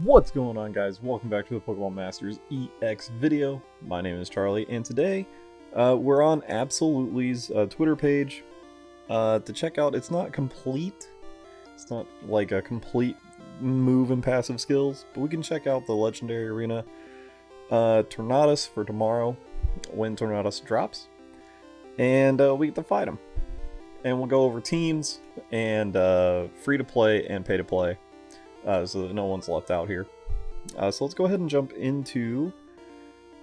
What's going on, guys? Welcome back to the Pokemon Masters EX video. My name is Charlie, and today we're on Absolutely's Twitter page to check out. It's not complete. It's not like a complete move and passive skills, but we can check out the Legendary Arena Tornadus for tomorrow when Tornadus drops, and we get to fight him. And we'll go over teams and free to play and pay to play. So that no one's left out here. So let's go ahead and jump into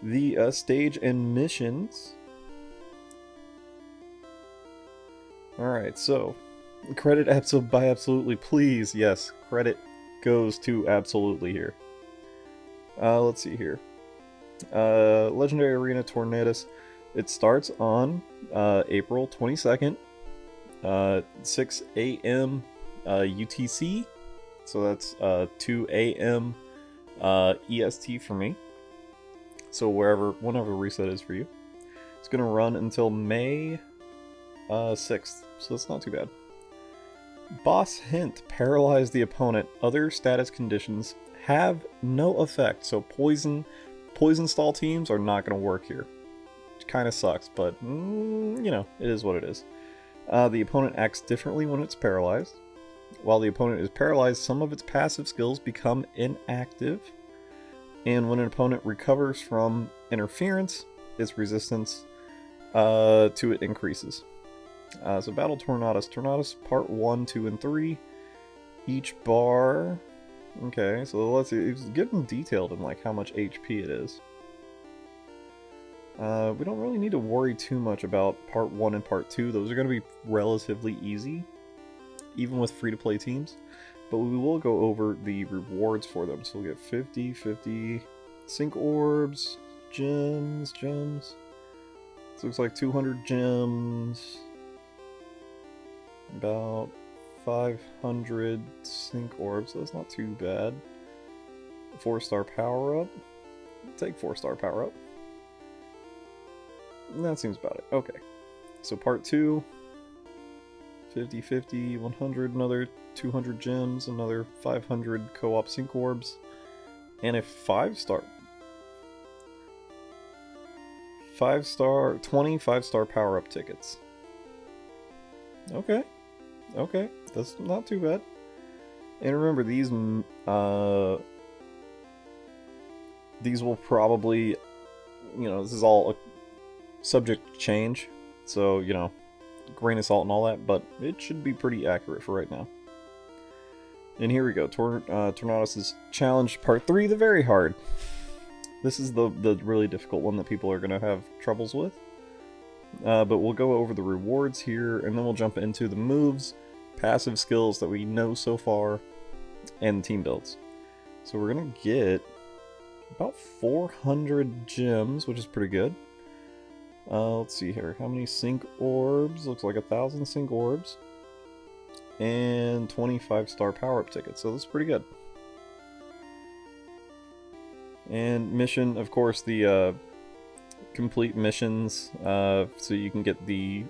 the stage and missions. Alright, so credit by Absolutely, please. Yes, credit goes to Absolutely here. Let's see here. Legendary Arena Tornadus. It starts on April 22nd, 6 a.m. UTC. So that's 2 a.m. EST for me. So whenever reset is for you. It's going to run until May 6th. So that's not too bad. Boss hint. Paralyze the opponent. Other status conditions have no effect. So poison stall teams are not going to work here. Which kind of sucks, but you know, it is what it is. The opponent acts differently when it's paralyzed. While the opponent is paralyzed, some of its passive skills become inactive. And when an opponent recovers from interference, its resistance to it increases. So Battle Tornadus. Tornadus Part 1, 2, and 3. Each bar... Okay, so let's see. It's getting detailed in like how much HP it is. We don't really need to worry too much about Part 1 and Part 2. Those are going to be relatively easy, even with free-to-play teams, but we will go over the rewards for them. So we'll get 50 sync orbs, gems. This looks like 200 gems, about 500 sync orbs, so that's not too bad. 4-star power-up, take 4-star power-up. That seems about it. Okay, so part 2, 50, 100, another 200 gems, another 500 co-op sync orbs, and a 5-star 20 5-star power-up tickets. Okay, that's not too bad. And remember, these will probably, you know, this is all subject to change, so, you know, grain of salt and all that, but it should be pretty accurate for right now. And here we go, Tornadus' Challenge Part 3, the very hard. This is the really difficult one that people are going to have troubles with. But we'll go over the rewards here, and then we'll jump into the moves, passive skills that we know so far, and team builds. So we're going to get about 400 gems, which is pretty good. Let's see here. How many sync orbs? Looks like 1,000 sync orbs. And 25-star power-up tickets. So that's pretty good. And mission, of course, the complete missions. So you can get the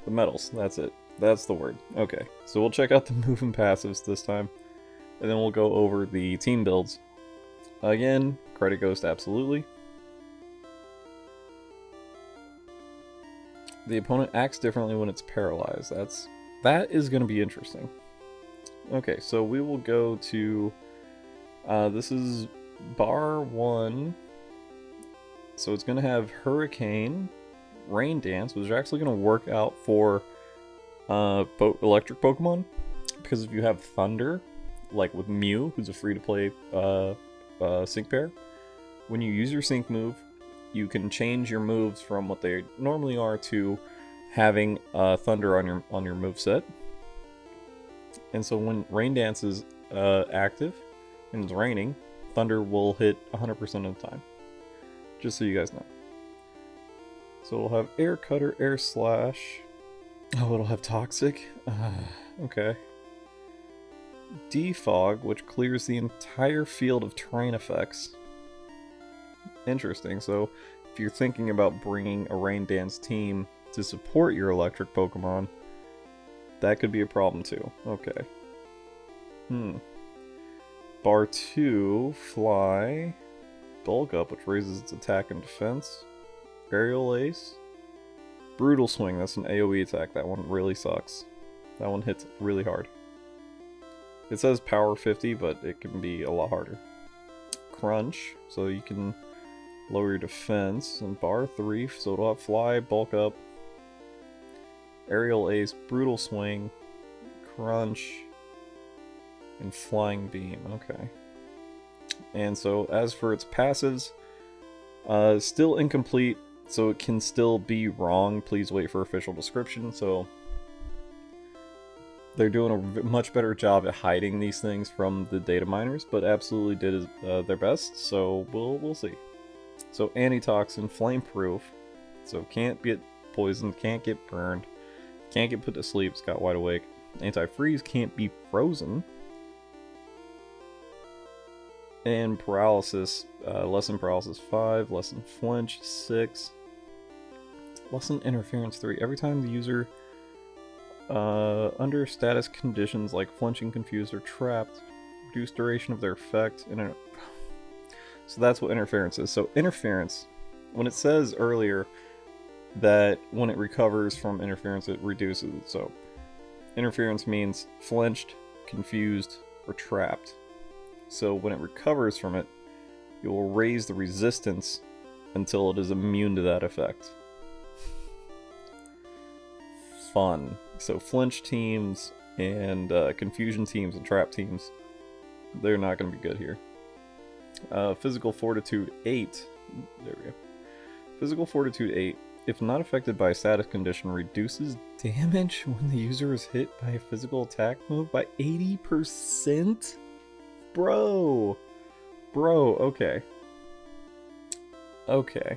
medals. That's it. That's the word. Okay. So we'll check out the move and passives this time. And then we'll go over the team builds. Again, credit goes to Absolutely. The opponent acts differently when it's paralyzed. That is going to be interesting. Okay, so we will go to this is bar 1. So it's going to have Hurricane, Rain Dance, which is actually going to work out for electric Pokemon, because if you have Thunder, like with Mew, who's a free-to-play sync pair, when you use your sync move, you can change your moves from what they normally are to having Thunder on your moveset. And so when Rain Dance is active and it's raining, Thunder will hit 100% of the time. Just so you guys know. So we'll have Air Cutter, Air Slash. Oh, it'll have Toxic. Okay. Defog, which clears the entire field of terrain effects. Interesting. So if you're thinking about bringing a Rain Dance team to support your electric Pokemon, that could be a problem too. Okay. Bar 2, fly. Bulk up, which raises its attack and defense. Aerial ace. Brutal swing, that's an AoE attack. That one really sucks. That one hits really hard. It says power 50, but it can be a lot harder. Crunch, so you can lower your defense. And bar 3, so it'll have fly, bulk up. Aerial ace, brutal swing, crunch, and flying beam. Okay. And so as for its passives, still incomplete, so it can still be wrong. Please wait for official description. So they're doing a much better job at hiding these things from the data miners, but absolutely did their best. So we'll see. So antitoxin, flame-proof, so can't get poisoned, can't get burned, can't get put to sleep. It's got wide awake. Anti-freeze, can't be frozen. And paralysis, lessen paralysis 5, lessen flinch 6, lessen interference 3. Every time the user under status conditions like flinching, confused, or trapped, reduce duration of their effect. So that's what interference is. So interference, when it says earlier that when it recovers from interference it reduces it. So interference means flinched, confused, or trapped. So when it recovers from it, it will raise the resistance until it is immune to that effect. Fun. So flinch teams and confusion teams and trap teams, they're not going to be good here. Physical Fortitude 8. There we go. Physical Fortitude 8. If not affected by a status condition, reduces damage when the user is hit by a physical attack move by 80%? Bro, okay. Okay.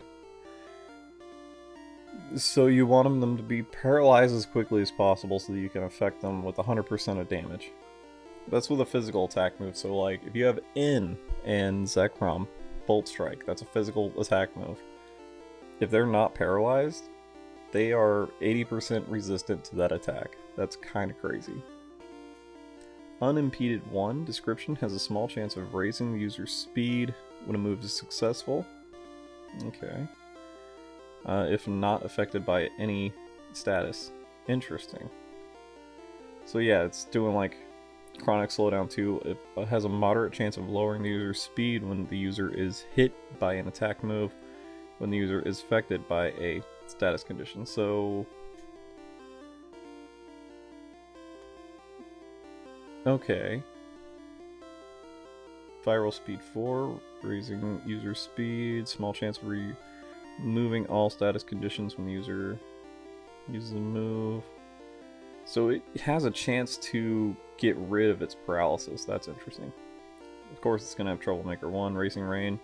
So you want them to be paralyzed as quickly as possible so that you can affect them with 100% of damage. That's with a physical attack move. So like, if you have N and Zekrom, Bolt Strike, that's a physical attack move. If they're not paralyzed, they are 80% resistant to that attack. That's kind of crazy. Unimpeded 1 description has a small chance of raising the user's speed when a move is successful. Okay. If not affected by any status. Interesting. So yeah, it's doing like chronic slowdown 2. It has a moderate chance of lowering the user's speed when the user is hit by an attack move, when the user is affected by a status condition. So okay. Viral speed 4, raising user speed, small chance of removing all status conditions when the user uses a move. So it has a chance to get rid of its paralysis. That's interesting. Of course, it's going to have Troublemaker 1, Racing Rain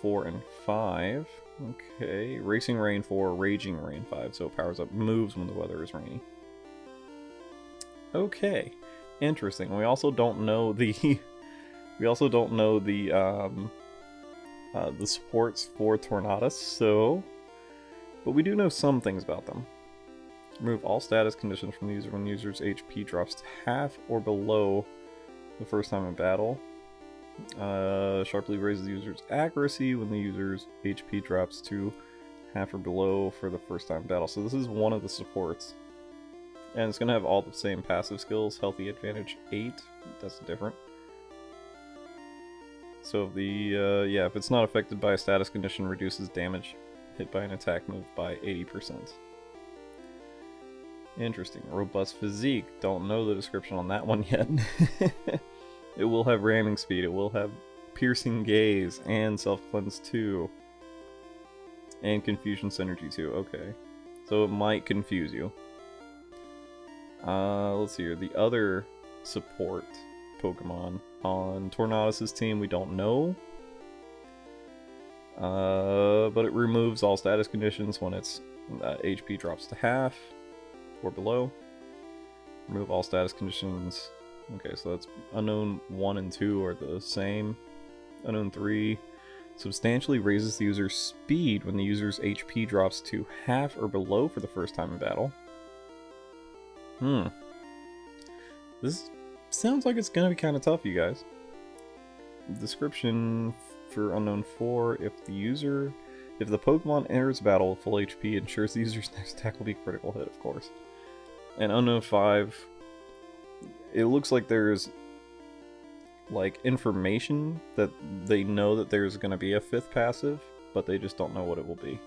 4 and 5. Okay, Racing Rain 4, Raging Rain 5. So it powers up moves when the weather is rainy. Okay. Interesting. We also don't know the the supports for Tornadus, so but we do know some things about them. Remove all status conditions from the user when the user's HP drops to half or below the first time in battle. Sharply raises the user's accuracy when the user's HP drops to half or below for the first time in battle. So this is one of the supports. And it's going to have all the same passive skills. Healthy Advantage 8. That's different. So if it's not affected by a status condition, reduces damage hit by an attack move by 80%. Interesting. Robust Physique. Don't know the description on that one yet. It will have ramming speed. It will have Piercing Gaze and Self-Cleanse 2. And Confusion Synergy 2. Okay. So it might confuse you. Let's see here. The other support Pokemon on Tornadus' team, we don't know. But it removes all status conditions when its HP drops to half or below. Remove all status conditions. Okay, so that's Unknown 1 and 2 are the same. Unknown 3 substantially raises the user's speed when the user's HP drops to half or below for the first time in battle. sounds like it's gonna be kind of tough, you guys. Description for Unknown 4, if the Pokemon enters battle with full HP, ensures the user's next attack will be a critical hit, of course. And Unknown 5, it looks like there's like information that they know that there's going to be a 5th passive, but they just don't know what it will be.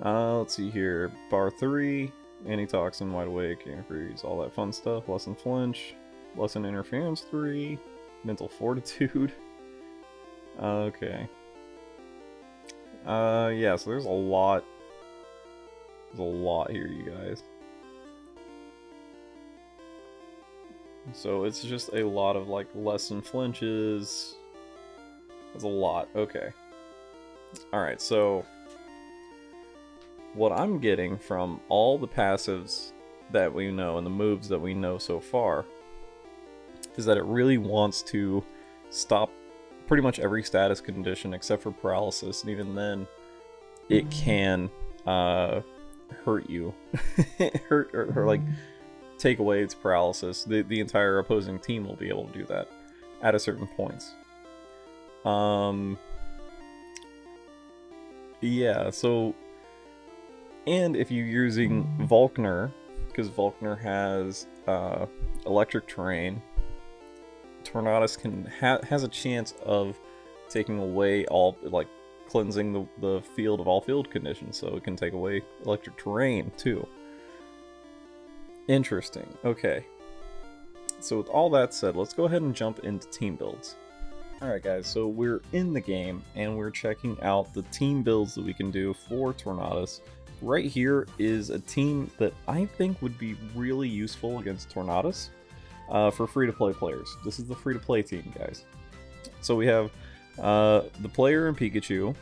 Let's see here. Bar 3, Antitoxin, Wide Awake, Antifreeze, all that fun stuff. Lesson Flinch, Lesson Interference 3, Mental Fortitude. Okay. Yeah, so there's a lot. There's a lot here, you guys. So it's just a lot of like lesson flinches. There's a lot. Okay. Alright, so what I'm getting from all the passives that we know and the moves that we know so far is that it really wants to stop pretty much every status condition except for paralysis, and even then it can hurt you. hurt or like take away its paralysis. The entire opposing team will be able to do that at a certain points. Yeah, so, and if you're using Volkner, because Volkner has electric terrain, Tornadus has a chance of taking away all, like, cleansing the field of all field conditions, so it can take away electric terrain too. Interesting. Okay. So with all that said, let's go ahead and jump into team builds. Alright guys, so we're in the game and we're checking out the team builds that we can do for Tornadus. Right here is a team that I think would be really useful against Tornadus for free-to-play players. This is the free-to-play team, guys. So we have the player and Pikachu,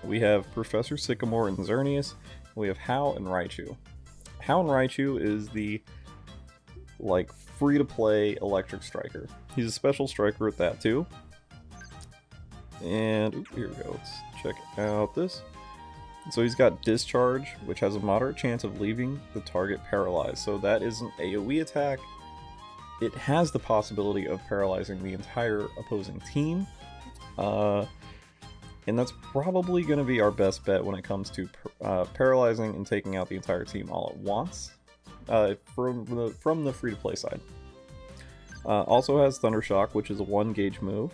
we have Professor Sycamore and Xerneas, we have Hau and Raichu. Hau and Raichu is the, like, free-to-play electric striker. He's a special striker at that too. And here we go, let's check out this. So he's got Discharge, which has a moderate chance of leaving the target paralyzed. So that is an AoE attack. It has the possibility of paralyzing the entire opposing team. And that's probably going to be our best bet when it comes to paralyzing and taking out the entire team all at once from the free-to-play side. Also has Thundershock, which is a 1-gauge move,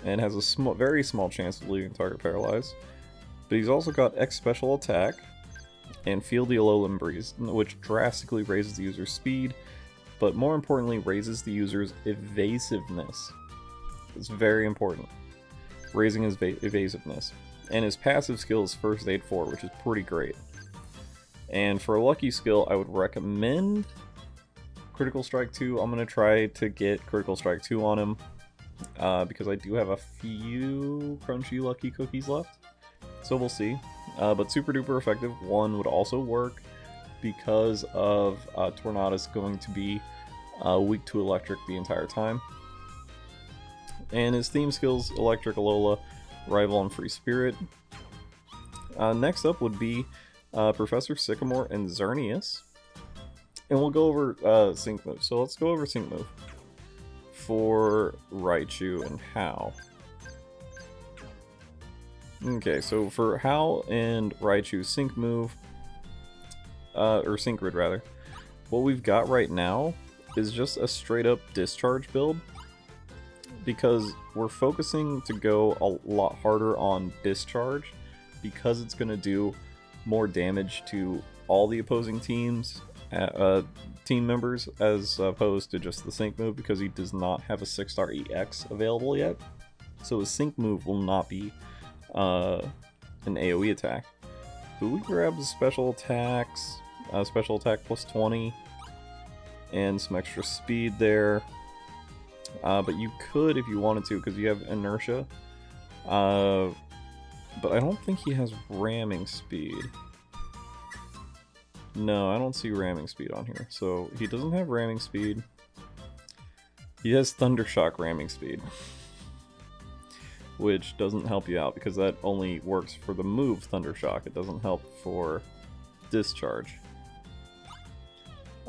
and has a very small chance of leaving target paralyzed. But he's also got X Special Attack and Feel the Alolan Breeze, which drastically raises the user's speed, but more importantly raises the user's evasiveness. It's very important. Raising his evasiveness. And his passive skill is First Aid 4, which is pretty great. And for a lucky skill, I would recommend Critical Strike 2. I'm going to try to get Critical Strike 2 on him, because I do have a few crunchy lucky cookies left. So we'll see. But Super Duper Effective 1 would also work because of Tornadus going to be weak to Electric the entire time. And his theme skills, Electric, Alola, Rival, and Free Spirit. Next up would be Professor Sycamore and Xerneas. And we'll go over Sync Move. So let's go over Sync Move for Raichu and Hau. Okay, so for Hau and Raichu Sync Move, or Sync Grid rather, what we've got right now is just a straight up Discharge build, because we're focusing to go a lot harder on Discharge, because it's going to do more damage to all the opposing teams, team members, as opposed to just the Sync Move, because he does not have a 6-star EX available yet. So his Sync Move will not be an AoE attack. But we grab the special attacks, special attack plus 20, and some extra speed there. But you could if you wanted to, because you have inertia. But I don't think he has ramming speed. No, I don't see ramming speed on here. So he doesn't have ramming speed. He has Thundershock ramming speed, which doesn't help you out because that only works for the move Thundershock. It doesn't help for Discharge.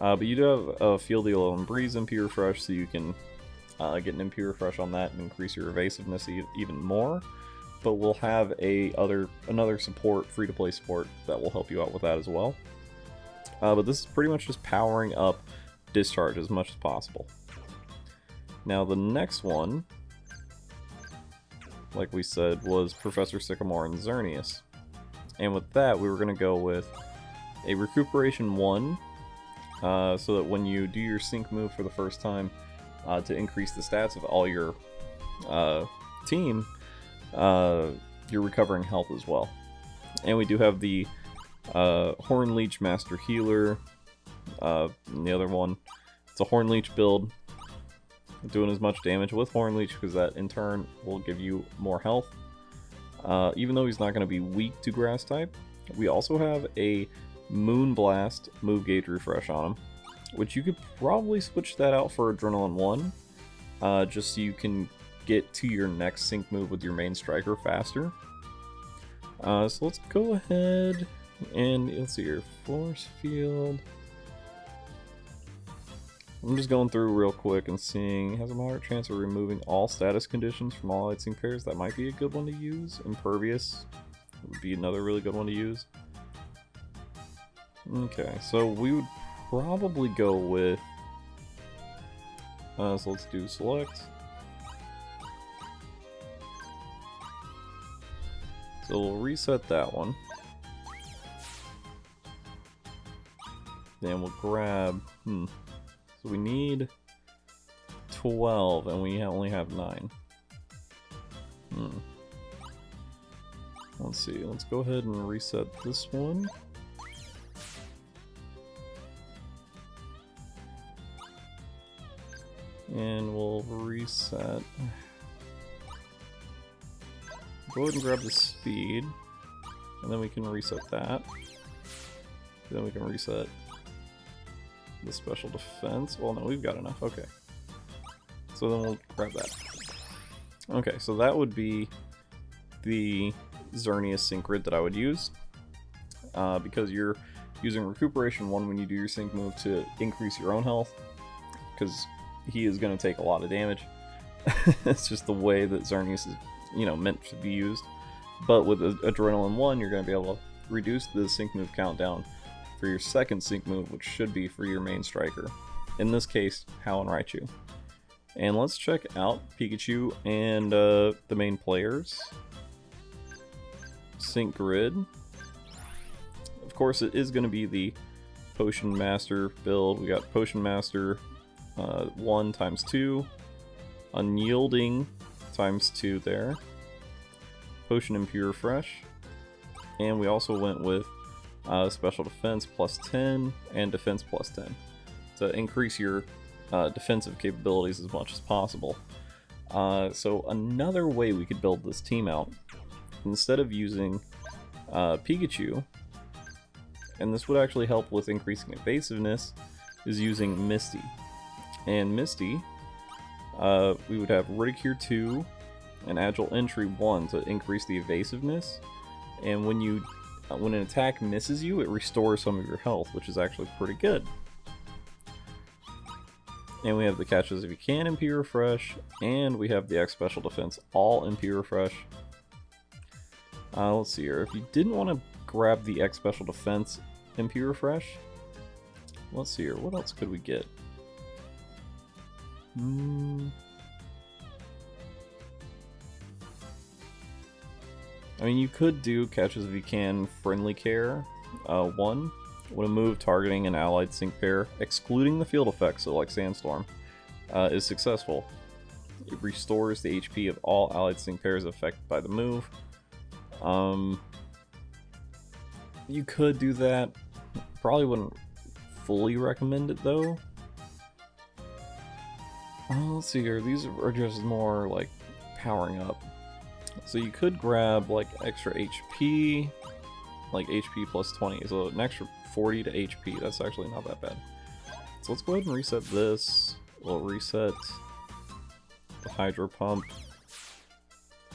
But you do have a Field Heal and Breeze MP Refresh, so you can get an MP Refresh on that and increase your evasiveness even more. But we'll have another support, free-to-play support, that will help you out with that as well. But this is pretty much just powering up Discharge as much as possible. Now the next one, like we said, was Professor Sycamore and Xerneas. And with that, we were going to go with a Recuperation 1, so that when you do your sync move for the first time, to increase the stats of all your team, you're recovering health as well. And we do have the Horn Leech Master Healer, and the other one, it's a Horn Leech build, doing as much damage with Horn Leech because that in turn will give you more health. Even though he's not going to be weak to Grass type, we also have a Moonblast move gauge refresh on him, which you could probably switch that out for Adrenaline 1, just so you can get to your next sync move with your main striker faster. So let's go ahead and let's see here, Force Field. I'm just going through real quick and seeing, has a moderate chance of removing all status conditions from all allied sync pairs. That might be a good one to use. Impervious would be another really good one to use. Okay, so we would probably go with, so let's do select. So we'll reset that one. Then we'll grab, so we need 12 and we only have 9. Let's see, let's go ahead and reset this one. And we'll reset. Go ahead and grab the speed, and then we can reset that. Then we can reset the special defense. Well, no, we've got enough. Okay. So then we'll grab that. Okay, so that would be the Xerneas sync grid that I would use. Because you're using Recuperation 1 when you do your sync move to increase your own health. Because he is going to take a lot of damage. It's just the way that Xerneas is, meant to be used. But with Adrenaline 1, you're going to be able to reduce the sync move countdown for your second sync move, which should be for your main striker. In this case, Hau and Raichu. And let's check out Pikachu and the main players. Sync grid. Of course, it is going to be the Potion Master build. We got Potion Master 1 times 2, Unyielding times 2 there, Potion and Pure Refresh, and we also went with Special Defense plus 10 and Defense plus 10 to increase your defensive capabilities as much as possible. So another way we could build this team out, instead of using Pikachu, and this would actually help with increasing evasiveness, is using Misty. And Misty, we would have Ridicure 2 and Agile Entry 1 to increase the evasiveness. And when an attack misses you, it restores some of your health, which is actually pretty good. And we have the Catch As If You Can MP Refresh, and we have the X Special Defense all MP Refresh. Let's see here. If you didn't want to grab the X Special Defense MP Refresh, let's see here. What else could we get? I mean, you could do Catch As If You Can Friendly Care 1. When a move targeting an allied sync pair, excluding the field effects, so like Sandstorm, is successful, it restores the HP of all allied sync pairs affected by the move. You could do that. Probably wouldn't fully recommend it though. Let's see here. These are just more like powering up. So you could grab like extra HP, like HP plus 20, so an extra 40 to HP. That's actually not that bad. So let's go ahead and reset this. We'll reset the Hydro Pump.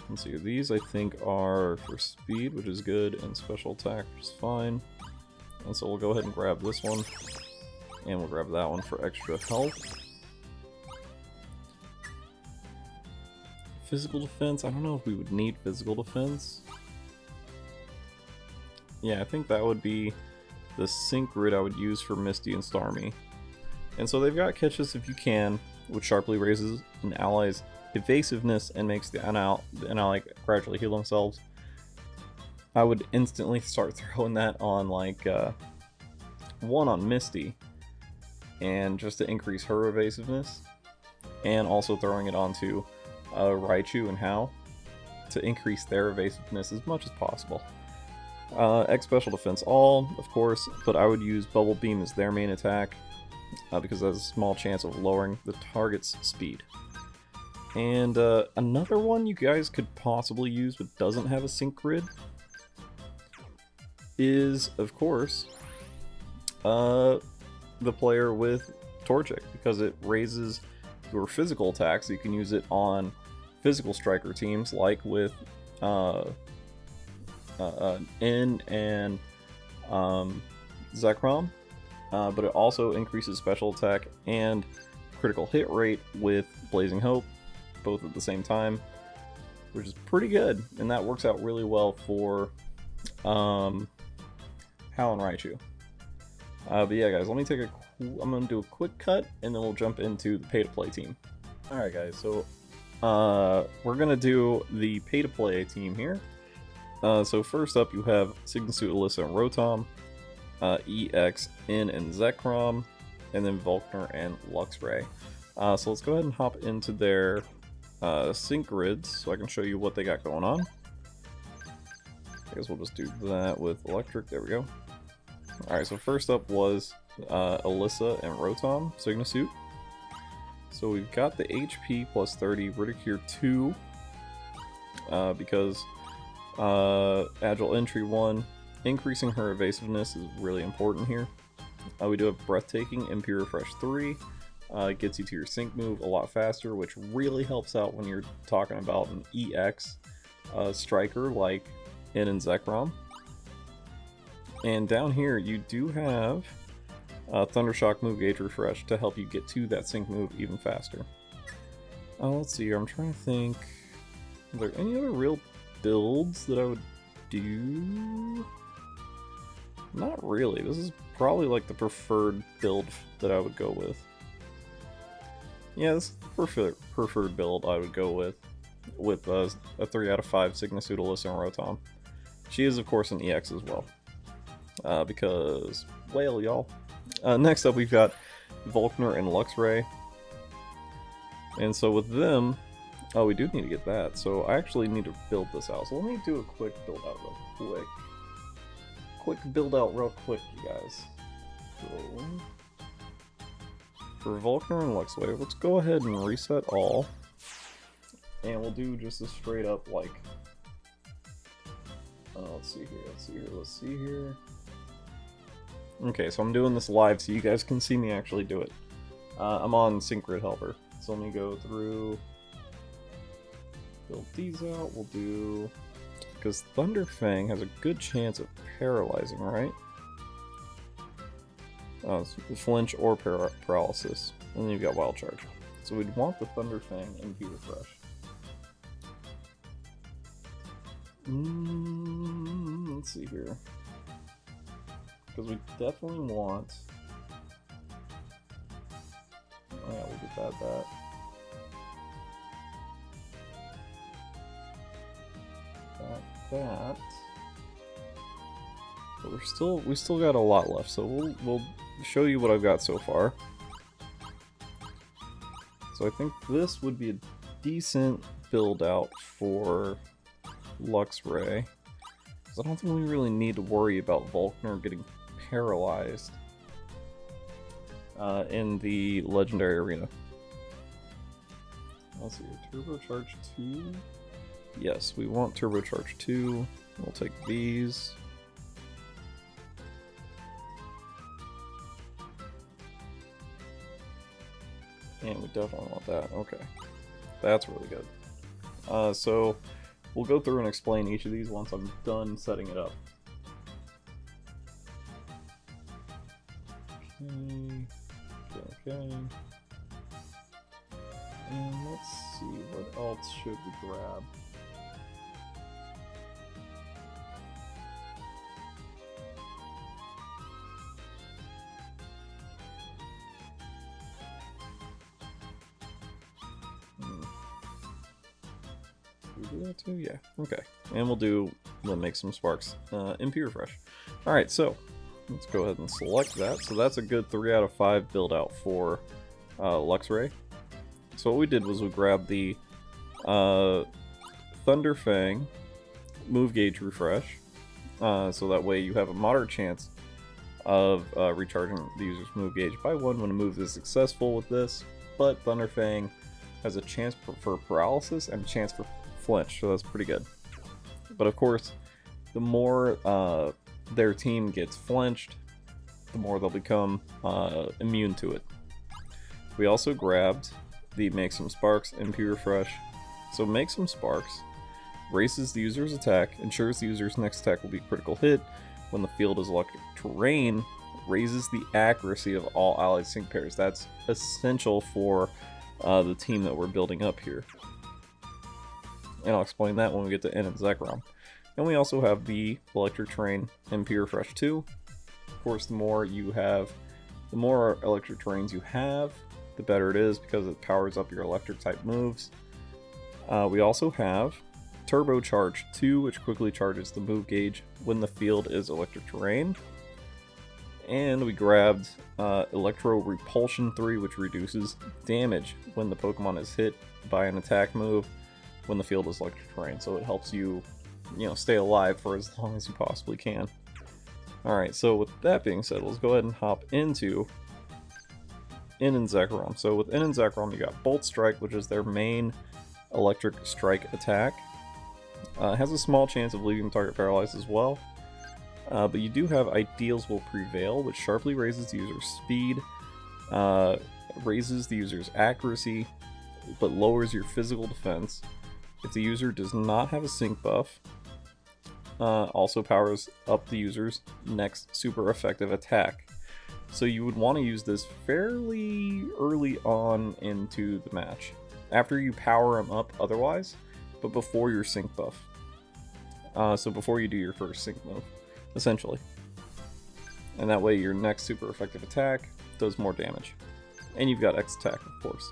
Let's see, these I think are for speed, which is good, and special attack, which is fine. And so we'll go ahead and grab this one. And we'll grab that one for extra health. Physical defense, I don't know if we would need physical defense. Yeah, I think that would be the sync grid I would use for Misty and Starmie. And so they've got Catch Us If You Can, which sharply raises an ally's evasiveness and makes the ally gradually heal themselves. I would instantly start throwing that on like one on Misty, and just to increase her evasiveness, and also throwing it onto Raichu and Hao to increase their evasiveness as much as possible. X Special Defense all, of course, but I would use Bubble Beam as their main attack because it has a small chance of lowering the target's speed. And another one you guys could possibly use but doesn't have a sync grid is, of course, the player with Torchic, because it raises your physical attack, so you can use it on physical striker teams like with N and Zekrom, but it also increases special attack and critical hit rate with Blazing Hope, both at the same time, which is pretty good, and that works out really well for Hao and Raichu. But yeah, guys, let me take I'm gonna do a quick cut, and then we'll jump into the pay-to-play team. Alright guys, so we're gonna do the pay-to-play team here. So first up you have Signasuit, Alyssa, and Rotom, EX, N, and Zekrom, and then Volkner and Luxray. So let's go ahead and hop into their sync grids so I can show you what they got going on. I guess we'll just do that with Electric, there we go. Alright, so first up was Alyssa and Rotom, Signasuit. So we've got the HP plus 30, Ridicure 2, because Agile Entry 1, increasing her evasiveness is really important here. We do have Breathtaking, MP Refresh 3, gets you to your sync move a lot faster, which really helps out when you're talking about an EX striker like N and Zekrom. And down here you do have Thundershock Move Gauge Refresh to help you get to that sync move even faster. Let's see here, I'm trying to think, are there any other real builds that I would do? Not really, this is probably like the preferred build that I would go with. Yeah, this is the preferred build I would go with a 3 out of 5 Signasuit, Alyssa, and Rotom. She is of course an EX as well. Because, well, y'all. Next up, we've got Volkner and Luxray. And so with them, oh, we do need to get that. So I actually need to build this out. So let me do a quick build out real quick. Quick build out real quick, you guys. So, for Volkner and Luxray, let's go ahead and reset all. And we'll do just a straight up, like... let's see here. Okay, so I'm doing this live so you guys can see me actually do it. I'm on Sync Grid Helper. So let me go through, build these out. We'll do, because Thunderfang has a good chance of paralyzing, right? Flinch or paralysis. And then you've got Wild Charge. So we'd want the Thunderfang MP Refresh. Let's see here. Because we definitely want... Oh yeah, we'll get that. That. But we still got a lot left, so we'll show you what I've got so far. So I think this would be a decent build out for Luxray, because I don't think we really need to worry about Volkner getting paralyzed in the Legendary Arena. Let's see, Turbocharge 2? Yes, we want Turbocharge 2. We'll take these. And we definitely want that. Okay. That's really good. So we'll go through and explain each of these once I'm done setting it up. Okay. Okay. And let's see, what else should we grab? Should we do that too? Yeah, okay. And we'll make some sparks. MP refresh. Alright, so let's go ahead and select that. So that's a good 3 out of 5 build out for Luxray. So what we did was we grabbed the Thunder Fang move gauge refresh, so that way you have a moderate chance of recharging the user's move gauge by 1 when a move is successful with this, but Thunder Fang has a chance for paralysis and a chance for flinch, so that's pretty good. But of course, the more their team gets flinched, the more they'll become immune to it. We also grabbed the Make Some Sparks MP refresh. So Make Some Sparks raises the user's attack, ensures the user's next attack will be critical hit when the field is electric terrain, raises the accuracy of all allied sync pairs. That's essential for the team that we're building up here. And I'll explain that when we get to N and Zekrom. And we also have the Electric Terrain MP Refresh 2. Of course, the more electric terrains you have, the better it is because it powers up your electric type moves. We also have Turbo Charge 2, which quickly charges the move gauge when the field is electric terrain. And we grabbed Electro Repulsion 3, which reduces damage when the Pokemon is hit by an attack move when the field is electric terrain. So it helps you, stay alive for as long as you possibly can. Alright, so with that being said, let's go ahead and hop into N and Zekrom. So with N and Zekrom, you got Bolt Strike, which is their main electric strike attack. It has a small chance of leaving the target paralyzed as well. But you do have Ideals Will Prevail, which sharply raises the user's speed, raises the user's accuracy, but lowers your physical defense. If the user does not have a sync buff, also powers up the user's next super effective attack. So you would want to use this fairly early on into the match, after you power them up otherwise, but before your sync buff. So before you do your first sync move, essentially. And that way your next super effective attack does more damage. And you've got X attack, of course.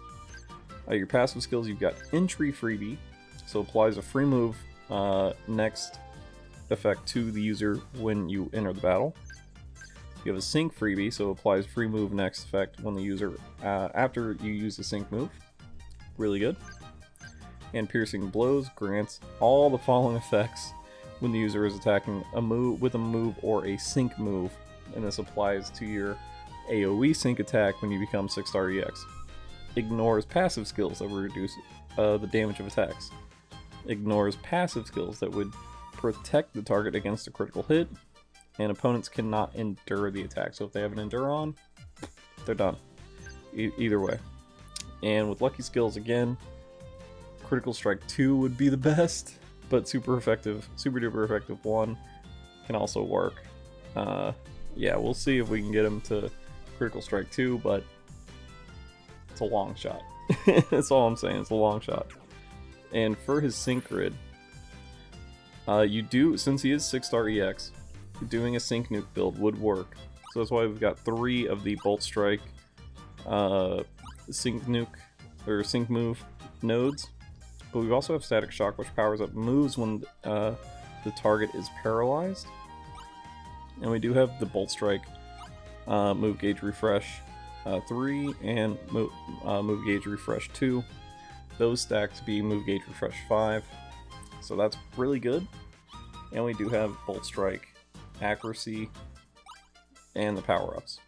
Your passive skills, you've got Entry Freebie, so applies a free move next effect to the user when you enter the battle. You have a Sync Freebie, so applies free move next effect when the user after you use the sync move. Really good. And Piercing Blows grants all the following effects when the user is attacking a move with a move or a sync move, and this applies to your AoE sync attack when you become 6-star EX. Ignores passive skills that would reduce the damage of attacks. Ignores passive skills that would protect the target against a critical hit, and opponents cannot endure the attack. So if they have an endure on, they're done. Either way. And with lucky skills, again, Critical Strike 2 would be the best, but super duper effective 1 can also work. Yeah, we'll see if we can get him to Critical Strike 2, but it's a long shot. That's all I'm saying, it's a long shot. And for his Sync Grid, since he is 6-star EX, doing a Sync Nuke build would work. So that's why we've got 3 of the Bolt Strike Sync Nuke, or Sync Move nodes. But we also have Static Shock, which powers up moves when the target is paralyzed. And we do have the Bolt Strike Move Gauge Refresh 3 and Move Gauge Refresh 2. Those stack to be Move Gauge Refresh 5. So that's really good. And we do have Bolt Strike, Accuracy, and the power-ups.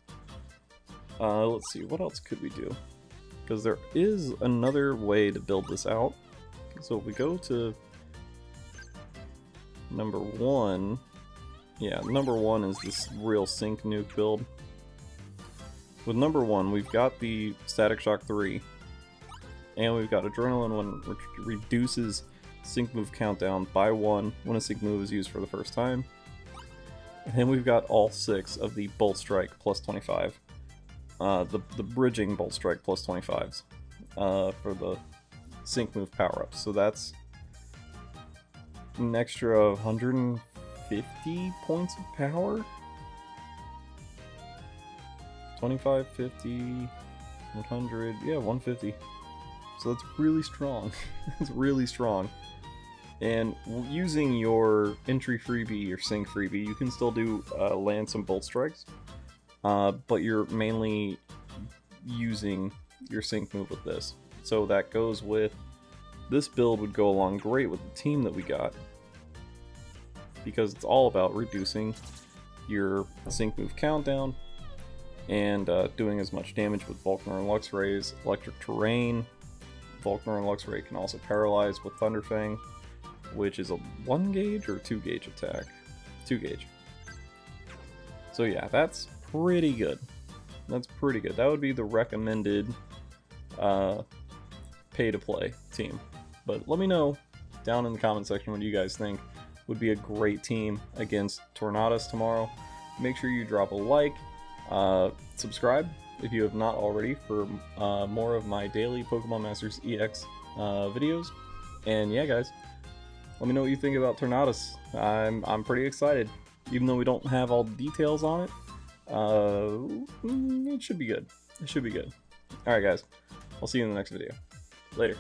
Let's see, what else could we do? Because there is another way to build this out. So if we go to number 1, yeah, number 1 is this real Sync Nuke build. With number 1, we've got the Static Shock 3, and we've got Adrenaline 1, which reduces Sync Move countdown by 1 when a Sync Move is used for the first time. And then we've got all 6 of the Bolt Strike plus 25. the bridging Bolt Strike plus 25s for the sync move power-ups. So that's an extra 150 points of power? 25, 50, 100, yeah, 150. So that's really strong. It's really strong. And using your entry freebie or sync freebie, you can still do land some Bolt Strikes, but you're mainly using your sync move with this. So that goes with, this build would go along great with the team that we got, because it's all about reducing your sync move countdown and doing as much damage with Volkner and Luxray's electric terrain. Volkner and Luxray can also paralyze with Thunderfang, which is a 1 gauge or 2 gauge attack? 2 gauge. So yeah, that's pretty good. That's pretty good. That would be the recommended pay-to-play team. But let me know down in the comment section what you guys think would be a great team against Tornadus tomorrow. Make sure you drop a like, subscribe if you have not already for more of my daily Pokemon Masters EX videos. And yeah, guys, let me know what you think about Tornadus. I'm pretty excited, even though we don't have all the details on it. It should be good. It should be good. Alright guys, I'll see you in the next video. Later.